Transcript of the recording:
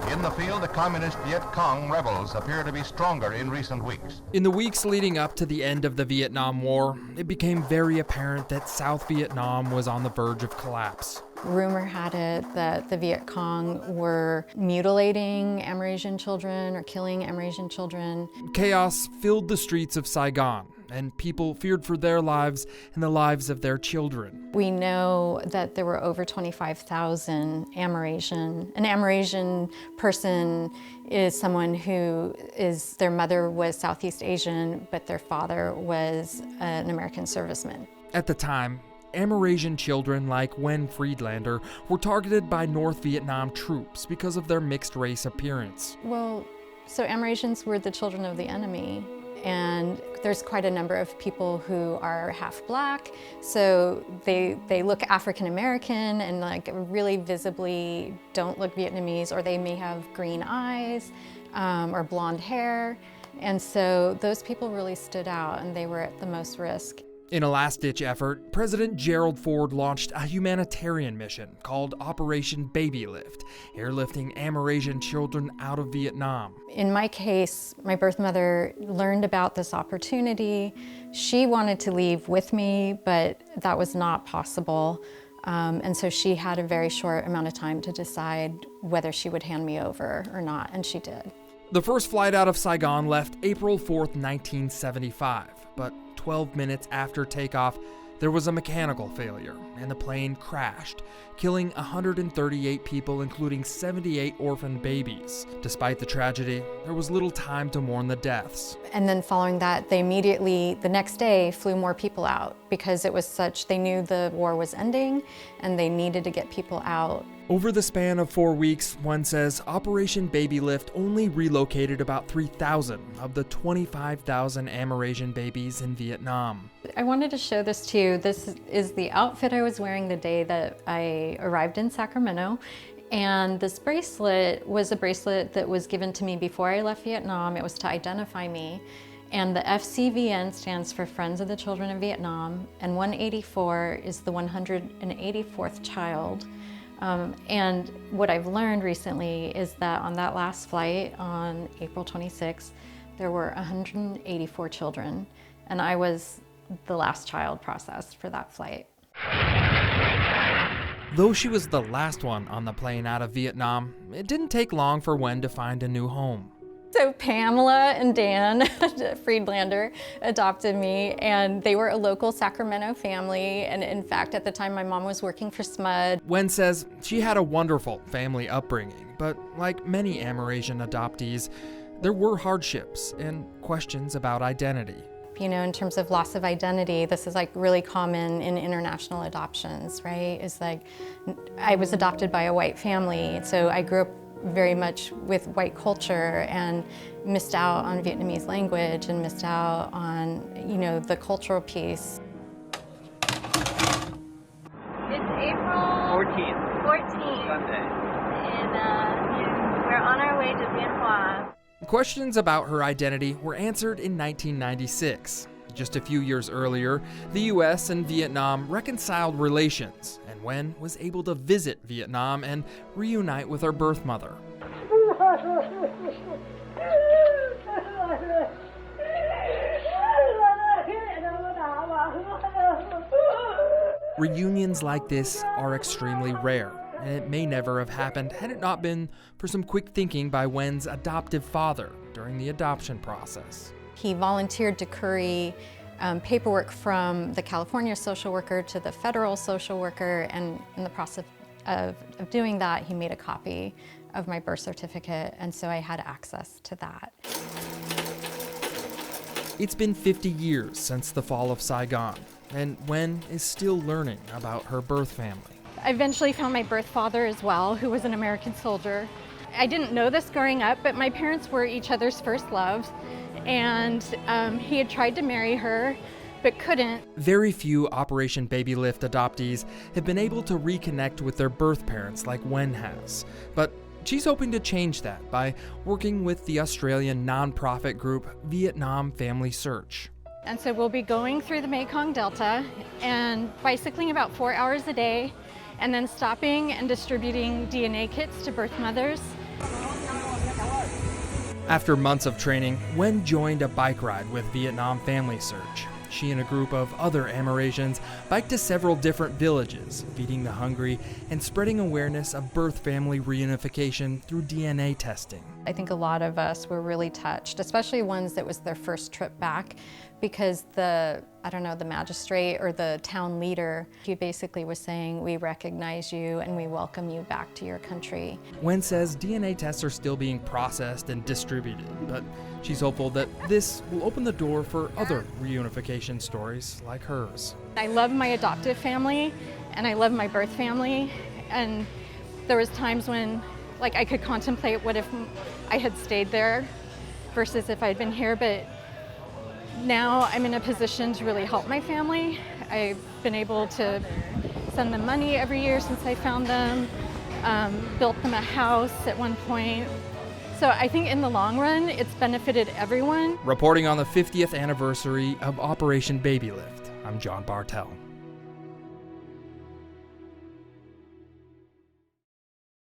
In the field, the communist Viet Cong rebels appear to be stronger in recent weeks. In the weeks leading up to the end of the Vietnam War, it became very apparent that South Vietnam was on the verge of collapse. Rumor had it that the Viet Cong were mutilating Amerasian children or killing Amerasian children. Chaos filled the streets of Saigon, and people feared for their lives and the lives of their children. We know that there were over 25,000 Amerasian. An Amerasian person is someone who their mother was Southeast Asian, but their father was an American serviceman. At the time, Amerasian children like Wen Friedlander were targeted by North Vietnam troops because of their mixed race appearance. Well, so Amerasians were the children of the enemy. And there's quite a number of people who are half black, so they look African American and like really visibly don't look Vietnamese, or they may have green eyes or blonde hair. And so those people really stood out and they were at the most risk. In a last-ditch effort, President Gerald Ford launched a humanitarian mission called Operation Babylift, airlifting Amerasian children out of Vietnam. In my case, my birth mother learned about this opportunity. She wanted to leave with me, but that was not possible. And so she had a very short amount of time to decide whether she would hand me over or not, and she did. The first flight out of Saigon left April 4th, 1975, but 12 minutes after takeoff, there was a mechanical failure, and the plane crashed, killing 138 people, including 78 orphan babies. Despite the tragedy, there was little time to mourn the deaths. And then following that, they immediately, the next day, flew more people out because it was they knew the war was ending and they needed to get people out. Over the span of 4 weeks, one says Operation Babylift only relocated about 3,000 of the 25,000 Amerasian babies in Vietnam. I wanted to show this to you. This is the outfit I was wearing the day that I arrived in Sacramento. And this bracelet was a bracelet that was given to me before I left Vietnam. It was to identify me. And the FCVN stands for Friends of the Children of Vietnam. And 184 is the 184th child. And what I've learned recently is that on that last flight on April 26th, there were 184 children, and I was the last child processed for that flight. Though she was the last one on the plane out of Vietnam, it didn't take long for Wen to find a new home. So Pamela and Dan Friedlander adopted me, and they were a local Sacramento family. And in fact, at the time, my mom was working for SMUD. Wen says she had a wonderful family upbringing, but like many Amerasian adoptees, there were hardships and questions about identity. You know, in terms of loss of identity, this is like really common in international adoptions, right? It's like, I was adopted by a white family, so I grew up very much with white culture and missed out on Vietnamese language and missed out on, you know, the cultural piece. It's April 14th. Sunday. And we're on our way to Bien Hoa. Questions about her identity were answered in 1996. Just a few years earlier, the US and Vietnam reconciled relations, and Wen was able to visit Vietnam and reunite with her birth mother. Reunions like this are extremely rare, and it may never have happened had it not been for some quick thinking by Wen's adoptive father during the adoption process. He volunteered to curry paperwork from the California social worker to the federal social worker, and in the process of doing that, he made a copy of my birth certificate, and so I had access to that. It's been 50 years since the fall of Saigon, and Wen is still learning about her birth family. I eventually found my birth father as well, who was an American soldier. I didn't know this growing up, but my parents were each other's first loves, and he had tried to marry her, but couldn't. Very few Operation Babylift adoptees have been able to reconnect with their birth parents like Wen has, but she's hoping to change that by working with the Australian nonprofit group Vietnam Family Search. And so we'll be going through the Mekong Delta and bicycling about 4 hours a day, and then stopping and distributing DNA kits to birth mothers. After months of training, Wen joined a bike ride with Vietnam Family Search. She and a group of other Amerasians biked to several different villages, feeding the hungry and spreading awareness of birth family reunification through DNA testing. I think a lot of us were really touched, especially ones that was their first trip back, because the magistrate or the town leader, he basically was saying, we recognize you and we welcome you back to your country. Wen says DNA tests are still being processed and distributed, but she's hopeful that this will open the door for other reunification stories like hers. I love my adoptive family and I love my birth family, and there was times when I could contemplate what if I had stayed there versus if I'd been here, but now I'm in a position to really help my family. I've been able to send them money every year since I found them, built them a house at one point. So I think in the long run, it's benefited everyone. Reporting on the 50th anniversary of Operation Babylift, I'm John Bartell.